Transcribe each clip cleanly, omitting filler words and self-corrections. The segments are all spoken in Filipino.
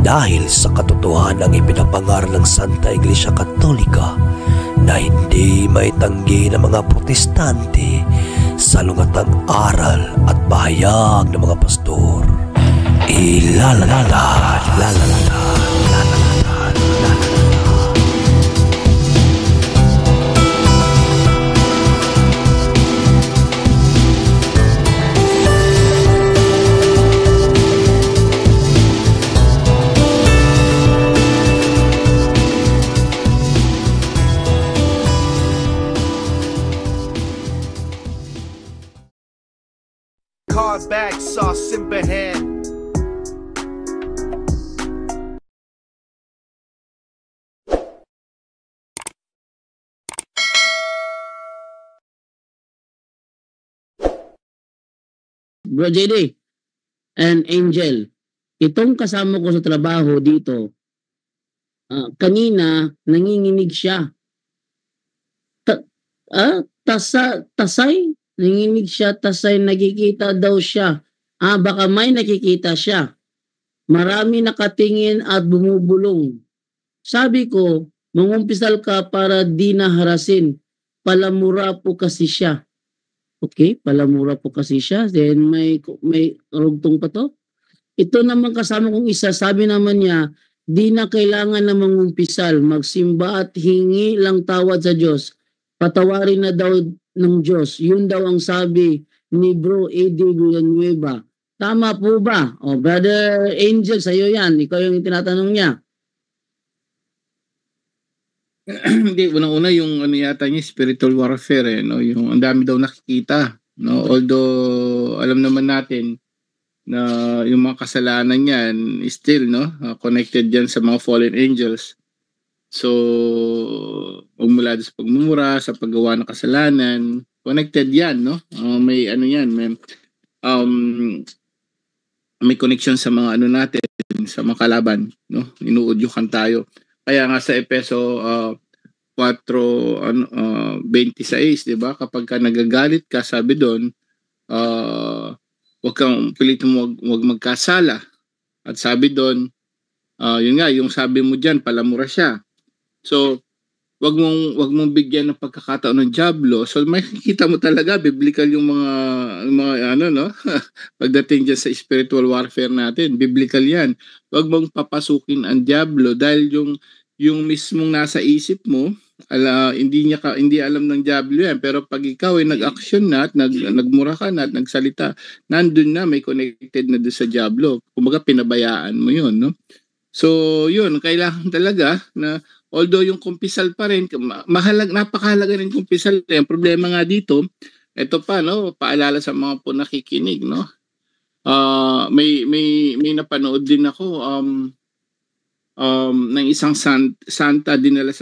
dahil sa katotohanang ipinapangaral ng Santa Iglesia Katolika na hindi maitanggi ng mga protestante sa lungatang aral at pahayag ng mga pastor. Bag sauce in hand. Bro JD and Angel, itong kasama ko sa trabaho dito, kanina nanginginig siya. Tasay? Nanginig siya, tasay nakikita daw siya. Baka may nakikita siya. Marami nakatingin at bumubulong. Sabi ko, mangumpisal ka para di naharasin. Palamura po kasi siya. Okay, palamura po kasi siya. Then may rugtong pa to. Ito naman kasama kong isa, sabi naman niya, di na kailangan na mangumpisal. Magsimba at hingi lang tawad sa Diyos. Patawarin na daw ng Diyos. Yun daw ang sabi ni Bro Eddie Villanueva. Tama po ba? Brother Angel, sa'yo yan. Ikaw yung tinatanong niya. Hindi, unang-una yung ano yata niya, spiritual warfare, no? Yung ang dami daw nakikita. No? Although, alam naman natin na yung mga kasalanan niyan still, no? Connected yan sa mga fallen angels. So, mula sa pagmumura, sa paggawa ng kasalanan, connected yan, no? May ano yan, may connection sa mga ano natin, sa mga kalaban, no? Inuudyukan tayo. Kaya nga sa Efeso 4:26, 'di ba? Kapag ka nagagalit ka, sabi doon, wag magkasala. At sabi doon, yun nga, yung sabi mo diyan, palamura siya. So, wag mong bigyan ng pagkakataon ng diablo. So, makikita mo talaga biblical yung mga ano, no? Pagdating diyan sa spiritual warfare natin, biblical 'yan. Wag mong papasukin ang diablo dahil yung mismong nasa isip mo, hindi alam ng diablo 'yan, pero pag ikaw ay nag-action na at nagmura ka na at nagsalita, nandun na, may connected na doon sa diablo. Kumbaga pinabayaan mo 'yon, no? So, 'yun, kailangan talaga na although yung kumpisal pa rin, napakahalaga rin kumpisal. Ang problema nga dito, ito pa, no, paalala sa mga po nakikinig, no. May napanood din ako ng isang santa dinala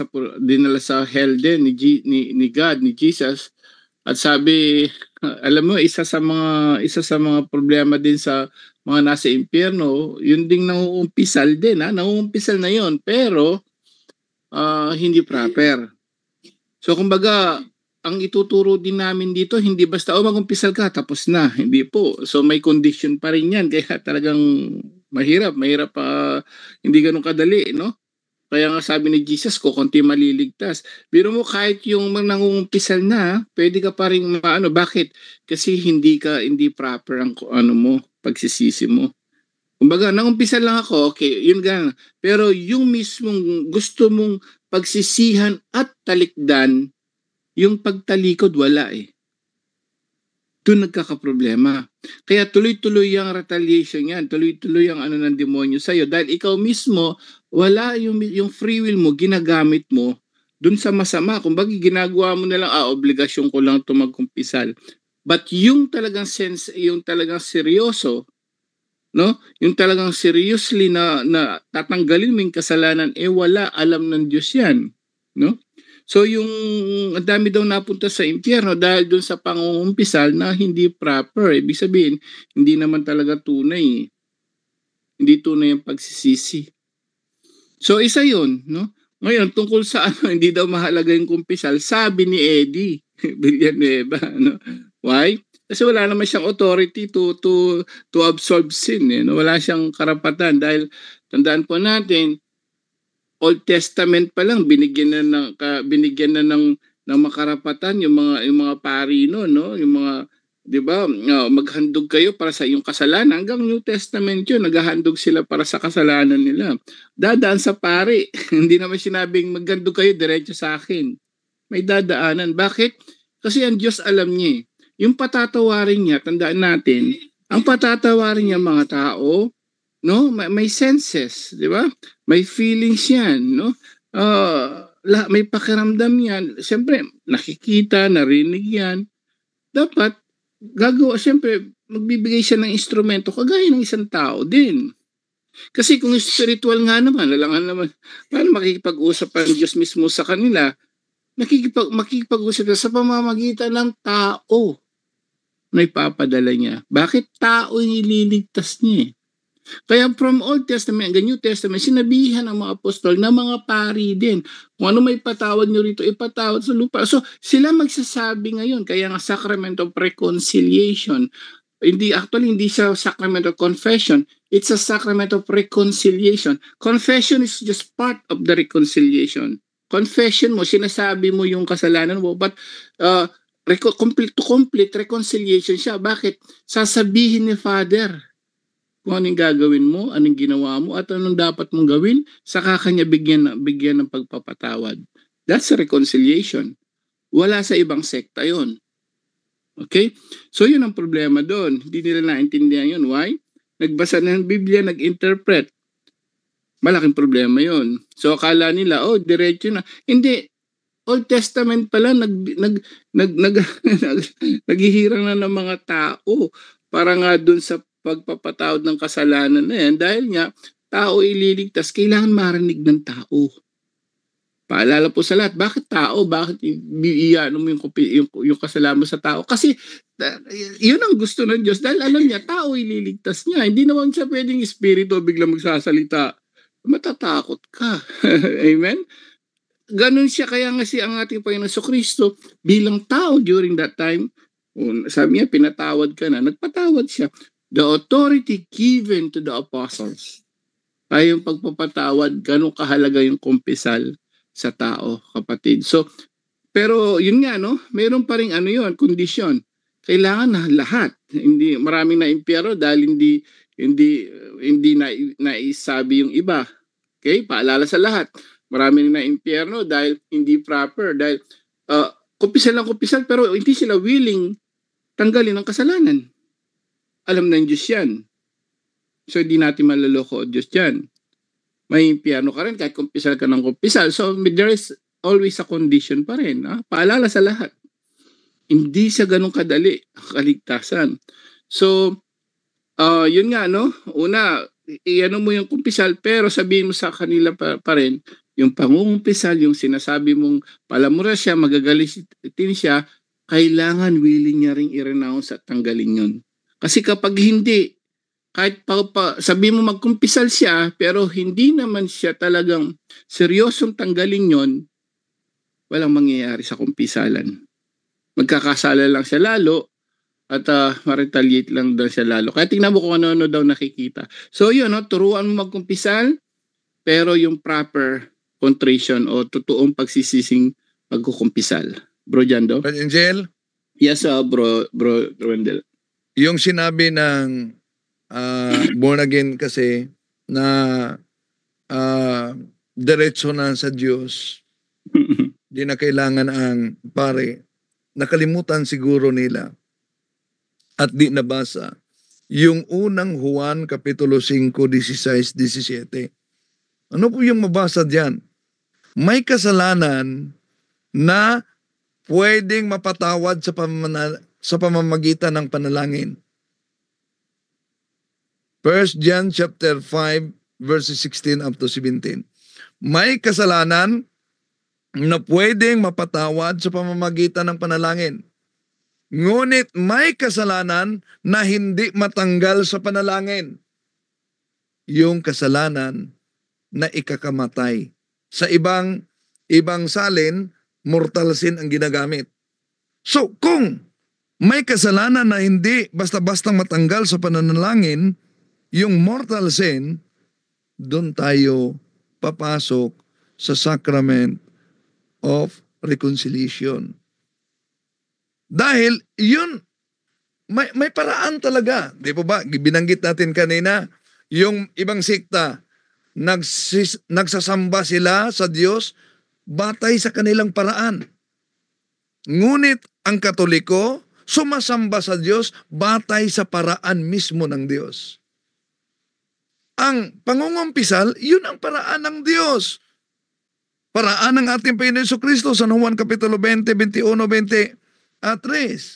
sa hell din ni God, ni Jesus. At sabi, alam mo, isa sa mga problema din sa mga nasa impyerno, yun ding nanguumpisal din, nanguumpisal na yun, pero hindi proper. So kumbaga, ang ituturo din namin dito, hindi basta magumpisal ka tapos na, hindi po. So may condition pa rin yan, kaya talagang mahirap hindi ganun kadali, no? Kaya nga sabi ni Jesus ko, konti maliligtas. Biro mo kahit yung nangungumpisal na, pwede ka pa rin bakit? Kasi hindi proper ang pagsisisi mo. Kumbaga, nangumpisal lang ako, okay, yun gano'n. Pero yung mismong gusto mong pagsisihan at talikdan, yung pagtalikod, wala eh. Doon nagkakaproblema. Kaya tuloy-tuloy yung retaliation yan, tuloy-tuloy ang ng demonyo sa'yo. Dahil ikaw mismo, wala yung free will mo, ginagamit mo doon sa masama. Kumbaga, ginagawa mo na lang, obligasyon ko lang ito magkumpisal. But yung talagang seryoso, no? Yung talagang seriously na tatanggalin mo yung kasalanan, wala, alam ng Diyos yan, no? So yung ang dami daw napunta sa impyerno dahil doon sa pangungumpisal na hindi proper. Ibig sabihin, hindi naman talaga tunay. Hindi tunay ang pagsisisi. So isa yun, no? Ngayon, tungkol sa hindi daw mahalaga yung kumpisal, sabi ni Eddie Villanueva, no? Why? Kasi wala naman siyang authority to absorb sin. No? Wala siyang karapatan dahil tandaan po natin, Old Testament pa lang binigyan na ng makarapatan yung mga pari no, yung mga 'di ba, maghandog kayo para sa iyong kasalanan. Hanggang New Testament 'yun, naghahandog sila para sa kasalanan nila. Dadaan sa pari. Hindi naman sinabing maghandog kayo diretso sa akin. May dadaanan. Bakit? Kasi ang Diyos alam niya. Yung patatawarin niya, tandaan natin, ang patatawarin niya mga tao, no, may senses, 'di ba? May feelings 'yan, no? May pakiramdam 'yan. Siyempre, nakikita, narinig 'yan. Dapat siyempre magbibigay siya ng instrumento kagaya ng isang tao din. Kasi kung spiritual nga naman, alangan naman, paano makikipag-usap ang Diyos mismo sa kanila? Makikipag-usap siya sa pamamagitan ng tao na ipapadala niya. Bakit tao yung ililigtas niya? Kaya from Old Testament hanggang New Testament, sinabihan ng mga apostol na mga pari din. Kung ano may patawad nyo rito, ipatawad sa lupa. So, sila magsasabi ngayon. Kaya nga sacrament of reconciliation. Hindi siya sacrament of confession. It's a sacrament of reconciliation. Confession is just part of the reconciliation. Confession mo, sinasabi mo yung kasalanan mo. But complete reconciliation siya. Bakit? Sasabihin ni Father kung anong gagawin mo, anong ginawa mo, at anong dapat mong gawin, saka kanya bigyan ng pagpapatawad. That's a reconciliation. Wala sa ibang sekta yon. Okay? So yun ang problema doon. Hindi nila naintindihan yun. Why? Nagbasa ng Biblia, nag-interpret. Malaking problema yon. So akala nila, diretso na. Hindi. Old Testament pala, naghihirang na ng mga tao para nga doon sa pagpapatawad ng kasalanan na yan. Dahil nga, tao ililigtas, kailangan marinig ng tao. Paalala po sa lahat, bakit tao? Bakit iano mo yung kasalanan mo sa tao? Kasi yun ang gusto ng Diyos. Dahil alam niya, tao ililigtas niya. Hindi naman siya pwedeng espiritu biglang magsasalita. Matatakot ka. Amen? Ganun siya. Kaya nga ang ating Panginoon Kristo bilang tao during that time, sabi niya, pinatawad ka na. Nagpatawad siya. The authority given to the apostles ay yung pagpapatawad, ganun kahalaga yung kumpisal sa tao, kapatid. So, pero yun nga, no? Meron pa rin kondisyon. Kailangan na lahat. Hindi, maraming na impyero dahil hindi naisabi yung iba. Okay? Paalala sa lahat. Maraming na impyerno dahil hindi proper. Dahil kumpisal pero hindi sila willing tanggalin ang kasalanan. Alam ng Diyos yan. So, hindi natin malaloko o Diyos yan. May impyerno ka rin kahit kumpisal ka ng kumpisal. So, there is always a condition pa rin. Paalala sa lahat. Hindi siya ganun kadali kaligtasan. So, yun nga, no? Una, iano mo yung kumpisal, pero sabihin mo sa kanila pa rin, yung pangungumpisal, yung sinasabi mong palamura siya, magagalitin siya, kailangan willing niya rin i-renounce at tanggalin yun. Kasi kapag hindi, kahit sabi mo magkumpisal siya, pero hindi naman siya talagang seryosong tanggalin yon, walang mangyayari sa kumpisalan. Magkakasala lang siya lalo at ma-retaliate lang daw siya lalo. Kaya tingnan mo kung ano daw nakikita. So yun, turuan mo magkumpisal, pero yung proper contrition o totoong pagsisising pagkukumpisal. Bro Jando? Brother Angel? Yes, bro Wendell. Yung sinabi ng born again kasi na diretso na sa Diyos, di na kailangan ang pare, nakalimutan siguro nila at di nabasa yung unang Juan Kapitulo 5, 16, 17. Ano po yung mabasa diyan? May kasalanan na pwedeng mapatawad sa pamamagitan ng panalangin. 1 John chapter 5 verses 16 up to 17. May kasalanan na pwedeng mapatawad sa pamamagitan ng panalangin. Ngunit may kasalanan na hindi matanggal sa panalangin. Yung kasalanan na ikakamatay. Sa ibang salin, mortal sin ang ginagamit. So kung may kasalanan na hindi basta-bastang matanggal sa pananalangin, yung mortal sin, doon tayo papasok sa sacrament of reconciliation. Dahil yun, may paraan talaga. Di po ba? Binanggit natin kanina, yung ibang sikta, nagsasamba sila sa Diyos batay sa kanilang paraan. Ngunit ang Katoliko, sumasamba sa Diyos batay sa paraan mismo ng Diyos. Ang pangungumpisal, yun ang paraan ng Diyos. Paraan ng ating Panginoon Jesucristo sa Juan Kapitulo 20, 21, 23.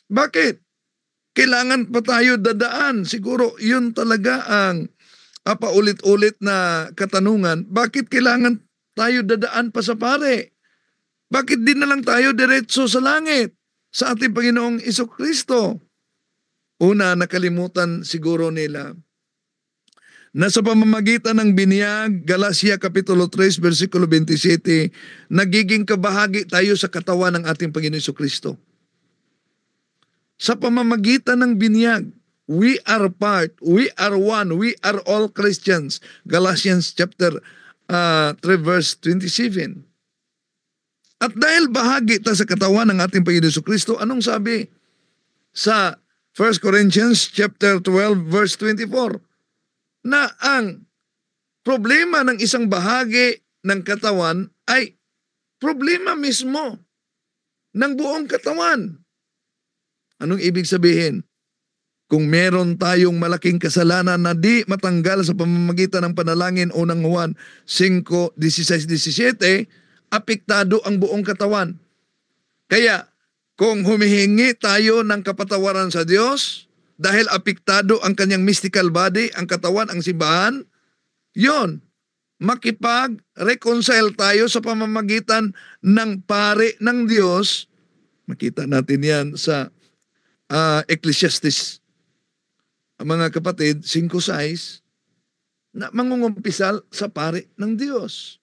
Bakit? Kailangan pa tayo dadaan. Siguro yun talaga ang paulit-ulit na katanungan. Bakit kailangan tayo dadaan pa sa pare? Bakit di na lang tayo diretso sa langit sa ating Panginoong Jesucristo? Una, nakalimutan siguro nila na sa pamamagitan ng binyag, Galacia Kapitulo 3, versikulo 27, nagiging kabahagi tayo sa katawan ng ating Panginoon Jesucristo. Sa pamamagitan ng binyag, we are part, we are one, we are all Christians. Galatians chapter 3, verse 27. At dahil bahagi tayo sa katawan ng ating Panginoon Jesucristo, anong sabi sa 1 Corinthians chapter 12, verse 24? Na ang problema ng isang bahagi ng katawan ay problema mismo ng buong katawan. Anong ibig sabihin? Kung meron tayong malaking kasalanan na di matanggal sa pamamagitan ng panalangin, unang Juan 5, 16, 17, apektado ang buong katawan. Kaya, kung humihingi tayo ng kapatawaran sa Diyos, dahil apektado ang kanyang mystical body, ang katawan, ang simbahan, yon, makipag-reconcile tayo sa pamamagitan ng pare ng Diyos. Makita natin yan sa Ecclesiastes, mga kapatid, 5:6, na mangungumpisal sa pare ng Diyos.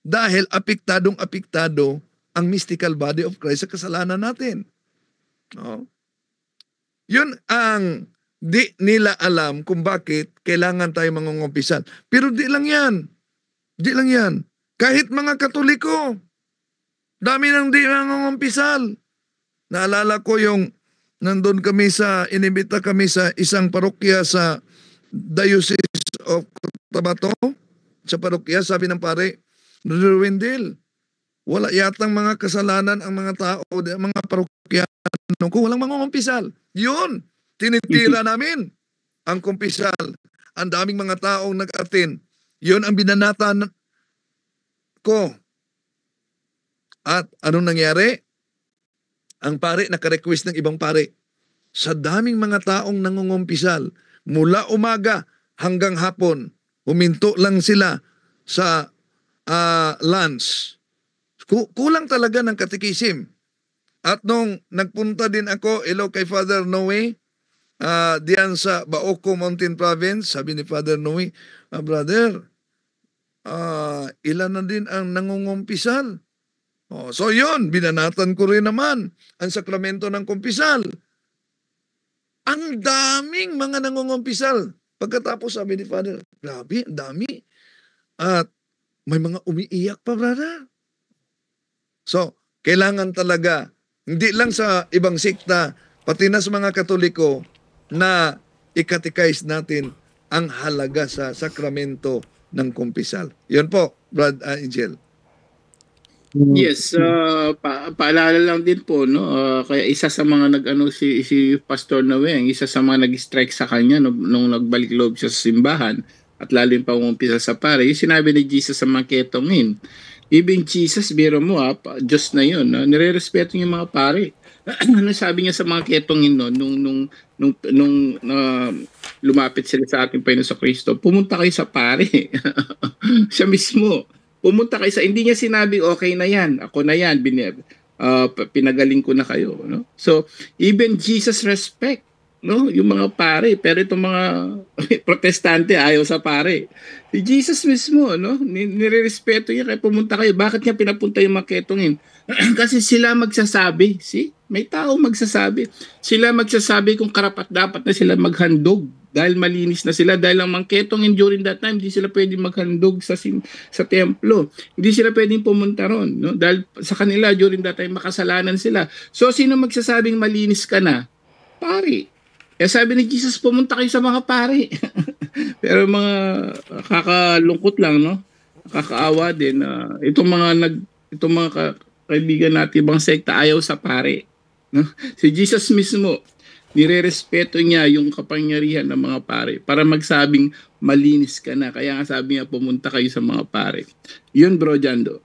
Dahil apektadong-apektado ang mystical body of Christ sa kasalanan natin. No? Yun ang di nila alam kung bakit kailangan tayo mangungumpisal. Pero di lang yan. Di lang yan. Kahit mga Katoliko, dami nang di mangungumpisal. Naalala ko yung nandun kami inimbita kami sa isang parokya sa Diocese of Cotabato. Sa parokya, sabi ng pare, Brother Wendell, wala yatang mga kasalanan ang mga tao, mga parokyano kung walang mangungumpisal. Yun, tinitira namin ang kumpisal. Ang daming mga taong nag-attend. Yun ang binanatan ko. At anong nangyari? Ang pare naka-request ng ibang pare. Sa daming mga taong nangungumpisal, mula umaga hanggang hapon, huminto lang sila sa lunch. Kulang talaga ng katikisim. At nung nagpunta din ako, kay Father Noe, diyan sa Baoco Mountain Province, sabi ni Father Noe, brother, ilan na din ang nangungumpisal. So yun, binanatan ko rin naman ang sakramento ng kumpisal. Ang daming mga nangungumpisal. Pagkatapos sabi ni Father, grabe, ang dami. At may mga umiiyak pa, brother. So, kailangan talaga, hindi lang sa ibang sikta, pati na sa mga Katoliko, na ikatikais natin ang halaga sa sakramento ng kumpisal. Yun po, Brad Angel. Yes, paalala lang din po, no. Kaya isa sa mga si Pastor Noe, isa sa mga nag-strike sa kanya nung nagbalik loob siya sa simbahan at lalo yung pangungumpisal sa pare. Yung sinabi ni Jesus sa mga ketongin. Even Jesus, biro mo Diyos na yun, no? Nire-respeto yung mga pare. Ano sabi niya sa mga ketongin nung lumapit sila sa ating Panginoon sa Kristo? Pumunta kayo sa pare. Siya mismo. Pumunta kayo hindi niya sinabi, okay na yan, ako na yan, pinagaling ko na kayo. No? So, even Jesus respect no? Yung mga pare, pero itong mga protestante ayaw sa pare. Si Jesus mismo, no? Nirerespeto niya, kaya pumunta kayo. Bakit niya pinapunta yung mga ketongin? Kasi sila magsasabi, may tao magsasabi. Sila magsasabi kung karapat dapat na sila maghandog dahil malinis na sila. Dahil ang mga ketongin during that time, hindi sila pwedeng maghandog sa templo. Hindi sila pwedeng pumunta ron, no? Dahil sa kanila during that time makasalanan sila. So sino magsasabing malinis ka na? Pare. Kaya sabi ni Jesus, pumunta kayo sa mga pare. Pero mga kakalungkot lang, no? Kakaawa din. Itong mga kaibigan natin, ibang sekta, ayaw sa pare. No? Si Jesus mismo, nirerespeto niya yung kapangyarihan ng mga pare para magsabing malinis ka na. Kaya nga sabi niya, pumunta kayo sa mga pare. Yun, bro Jando.